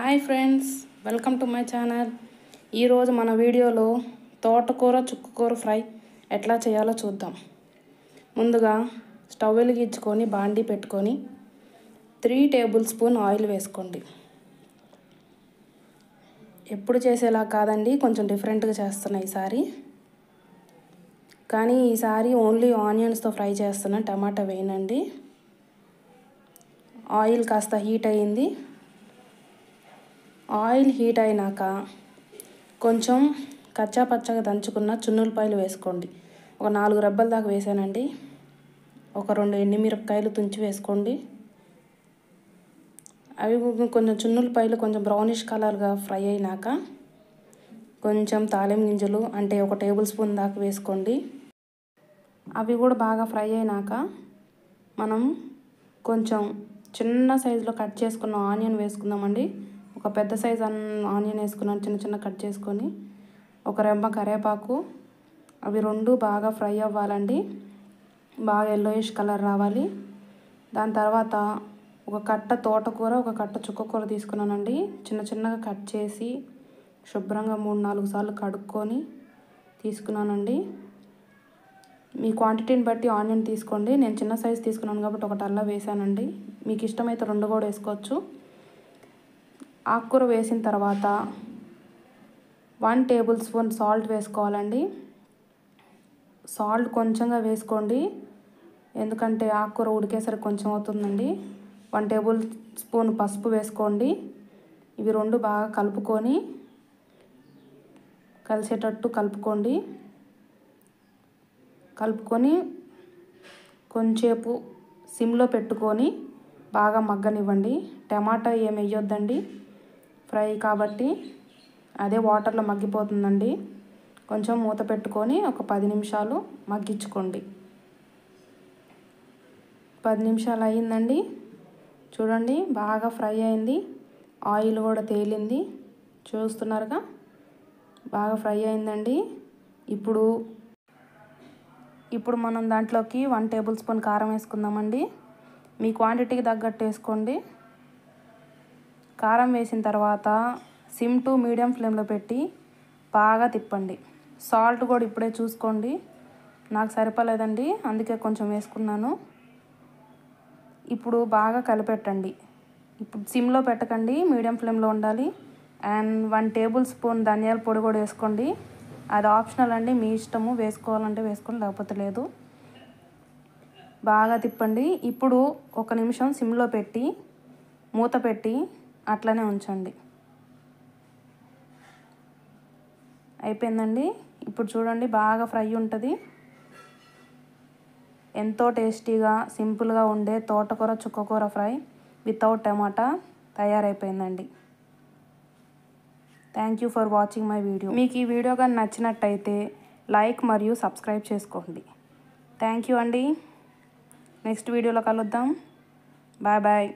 Hi friends, welcome to my channel. ఈరోజు మన వీడియోలో తోటకూర చుక్కకూర ఫ్రై ఎట్లా చేయాలో చూద్దాం. ముందుగా స్టవ్ వెలిగించుకొని బాండీ పెట్టుకొని 3 టేబుల్ స్పూన్ ఆయిల్ వేసుకోండి. ఎప్పుడు చేసేలా కాదండి, కొంచెం డిఫరెంట్గా చేస్తున్నా ఈసారి. కానీ ఈసారి ఓన్లీ ఆనియన్స్తో ఫ్రై చేస్తున్నా, టమాటా వేయనండి. ఆయిల్ కాస్త హీట్ అయ్యింది. ఆయిల్ హీట్ అయినాక కొంచెం కచ్చా పచ్చగా దంచుకున్న చున్నులపాయలు వేసుకోండి. ఒక 4 రెబ్బల దాకా వేసానండి. ఒక 2 ఎండుమిరపకాయలు తుంచి వేసుకోండి. అవి కొంచెం చున్నులపాయలు కొంచెం బ్రౌనిష్ కలర్గా ఫ్రై అయినాక కొంచెం తాలింపు గింజలు అంటే ఒక టేబుల్ స్పూన్ దాకా వేసుకోండి. అవి కూడా బాగా ఫ్రై అయినాక మనం కొంచెం చిన్న సైజులో కట్ చేసుకున్న ఆనియన్ వేసుకుందామండి. ఒక పెద్ద సైజు ఆనియన్ వేసుకున్నాను, చిన్న చిన్న కట్ చేసుకొని. ఒక రెమ్మ కరివేపాకు. అవి 2 బాగా ఫ్రై అవ్వాలండి, బాగా ఎల్లోయిష్ కలర్ రావాలి. దాని తర్వాత ఒక కట్ట తోటకూర, ఒక కట్ట చుక్కకూర తీసుకున్నానండి. చిన్న చిన్నగా కట్ చేసి శుభ్రంగా 3-4 సార్లు కడుక్కొని తీసుకున్నానండి. మీ క్వాంటిటీని బట్టి ఆనియన్ తీసుకోండి. నేను చిన్న సైజు తీసుకున్నాను కాబట్టి ఒకటి అల్లా వేసానండి. మీకు ఇష్టమైతే 2 కూడా వేసుకోవచ్చు. ఆకుకూర వేసిన తర్వాత 1 టేబుల్ స్పూన్ సాల్ట్ వేసుకోవాలండి. సాల్ట్ కొంచెంగా వేసుకోండి, ఎందుకంటే ఆకుకూర ఉడికేసరికి కొంచెం అవుతుందండి. 1 టేబుల్ స్పూన్ పసుపు వేసుకోండి. ఇవి 2 బాగా కలుపుకొని కలిసేటట్టు కలుపుకొని కొంచెంసేపు సిమ్లో పెట్టుకొని బాగా మగ్గనివ్వండి. టమాటా ఏమి వేయొద్దండి, ఫ్రై కాబట్టి అదే వాటర్లో మగ్గిపోతుందండి. కొంచెం మూత పెట్టుకొని ఒక 10 నిమిషాలు మగ్గించుకోండి. 10 నిమిషాలు అయ్యిందండి. చూడండి, బాగా ఫ్రై అయింది. ఆయిల్ కూడా తేలింది, చూస్తున్నారుగా, బాగా ఫ్రై అయిందండి. ఇప్పుడు మనం దాంట్లోకి 1 టేబుల్ స్పూన్ కారం వేసుకుందామండి. మీ క్వాంటిటీకి తగ్గట్టు వేసుకోండి. కారం వేసిన తర్వాత సిమ్ టు మీడియం ఫ్లేమ్లో పెట్టి బాగా తిప్పండి. సాల్ట్ కూడా ఇప్పుడే చూసుకోండి, నాకు సరిపోలేదండి, అందుకే కొంచెం వేసుకున్నాను. ఇప్పుడు బాగా కలిపెట్టండి. ఇప్పుడు సిమ్లో పెట్టకండి, మీడియం ఫ్లేమ్లో ఉండాలి. అండ్ 1 టేబుల్ స్పూన్ ధనియాల పొడి కూడా వేసుకోండి. అది ఆప్షనల్ అండి, మీ ఇష్టము, వేసుకోవాలంటే వేసుకోండి, లేకపోతే లేదు. బాగా తిప్పండి. ఇప్పుడు 1 నిమిషం సిమ్లో పెట్టి మూత పెట్టి అట్లనే ఉంచండి. అయిపోయిందండి. ఇప్పుడు చూడండి, బాగా ఫ్రై ఉంటుంది. ఎంతో టేస్టీగా సింపుల్గా ఉండే తోటకూర చుక్కకూర ఫ్రై వితౌట్ టమాటా తయారైపోయిందండి. Thank you for watching my video. మీకు ఈ వీడియో కానీ నచ్చినట్టయితే లైక్ మరియు సబ్స్క్రైబ్ చేసుకోండి. థ్యాంక్ యూ అండి. నెక్స్ట్ వీడియోలో కలుద్దాం. Bye bye.